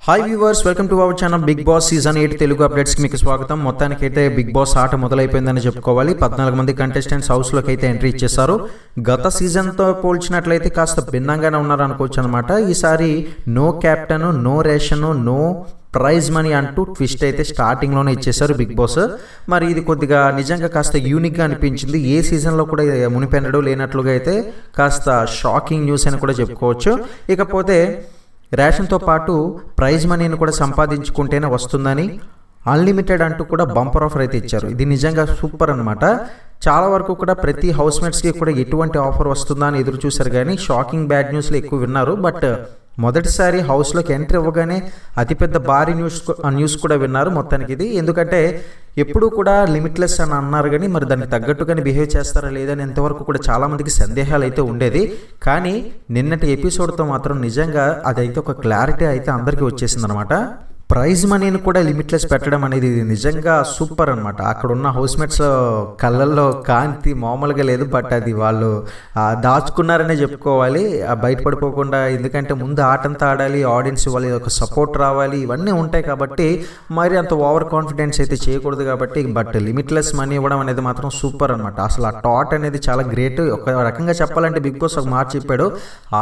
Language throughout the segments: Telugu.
Hi viewers, welcome to our channel big boss season 8 Telugu అప్డేట్స్కి మీకు స్వాగతం. మొత్తానికైతే బిగ్ బాస్ ఆట మొదలైపోయిందని చెప్పుకోవాలి. 14 మంది కంటెస్టెంట్స్ హౌస్లోకి అయితే ఎంట్రీ ఇచ్చేసారు. గత సీజన్తో పోల్చినట్లయితే కాస్త భిన్నంగానే ఉన్నారనుకోవచ్చు అనమాట. ఈసారి no captain, no ration, no prize money అంటూ ట్విస్ట్ అయితే స్టార్టింగ్లోనే ఇచ్చేసారు బిగ్ బాస్. మరి ఇది కొద్దిగా నిజంగా కాస్త యూనిక్గా అనిపించింది. ఏ సీజన్లో కూడా మునిపెన్నడూ లేనట్లుగా అయితే కాస్త షాకింగ్ న్యూస్ అని కూడా చెప్పుకోవచ్చు. ఇకపోతే రేషన్తో పాటు ప్రైజ్ మనీని కూడా సంపాదించుకుంటేనే వస్తుందని అన్లిమిటెడ్ అంటూ కూడా బంపర్ ఆఫర్ అయితే ఇచ్చారు. ఇది నిజంగా సూపర్ అనమాట. చాలా వరకు కూడా ప్రతి హౌస్మేట్స్కి కూడా ఎటువంటి ఆఫర్ వస్తుందా అని ఎదురు చూశారు, కానీ షాకింగ్ బ్యాడ్ న్యూస్లు ఎక్కువ విన్నారు. బట్ మొదటిసారి హౌస్లోకి ఎంట్రీ ఇవ్వగానే అతిపెద్ద భారీ న్యూస్ కూడా విన్నారు మొత్తానికి ఇది. ఎందుకంటే ఎప్పుడూ కూడా లిమిట్లెస్ అని అన్నారు, కానీ మరి దానికి తగ్గట్టుగానే బిహేవ్ చేస్తారా లేదని ఎంతవరకు కూడా చాలామందికి సందేహాలు అయితే ఉండేది. కానీ నిన్నటి ఎపిసోడ్తో మాత్రం నిజంగా అదైతే ఒక క్లారిటీ అయితే అందరికీ వచ్చేసింది అనమాట. ప్రైజ్ మనీని కూడా లిమిట్లెస్ పెట్టడం అనేది నిజంగా సూపర్ అనమాట. అక్కడ ఉన్న హౌస్మేట్స్ కళ్ళల్లో కాంతి మామూలుగా లేదు. బట్ అది వాళ్ళు దాచుకున్నారనే చెప్పుకోవాలి, బయటపడిపోకుండా. ఎందుకంటే ముందు ఆటంతా ఆడాలి, ఆడియన్స్ ఇవ్వాలి, ఒక సపోర్ట్ రావాలి, ఇవన్నీ ఉంటాయి కాబట్టి మరి అంత ఓవర్ కాన్ఫిడెన్స్ అయితే చేయకూడదు కాబట్టి. బట్ లిమిట్లెస్ మనీ ఇవ్వడం అనేది మాత్రం సూపర్ అనమాట. అసలు ఆ టాట్ అనేది చాలా గ్రేట్. ఒక రకంగా చెప్పాలంటే బిగ్ బాస్ ఒక మాట చెప్పాడు,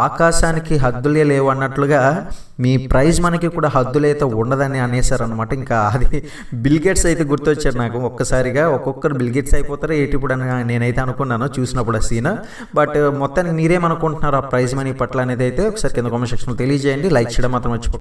ఆకాశానికి హద్దులే లేవు అన్నట్లుగా మీ ప్రైజ్ మనకి కూడా హద్దులైతే ఉండదని అనేసారనమాట. ఇంకా అది బిల్గేట్స్ అయితే గుర్తొచ్చారు నాకు ఒక్కసారిగా. ఒక్కొక్కరు బిల్గేట్స్ అయిపోతారు ఏంటి ఇప్పుడు అని నేనైతే అనుకున్నాను చూసినప్పుడు ఆ సీన్. బట్ మొత్తానికి మీరేమనుకుంటున్నారు ఆ ప్రైజ్ మనీ పట్ల అనేది అయితే ఒకసారి కింద కామెంట్ సెక్షన్లో తెలియజేయండి. లైక్ చేయడం మాత్రం మర్చిపోకండి.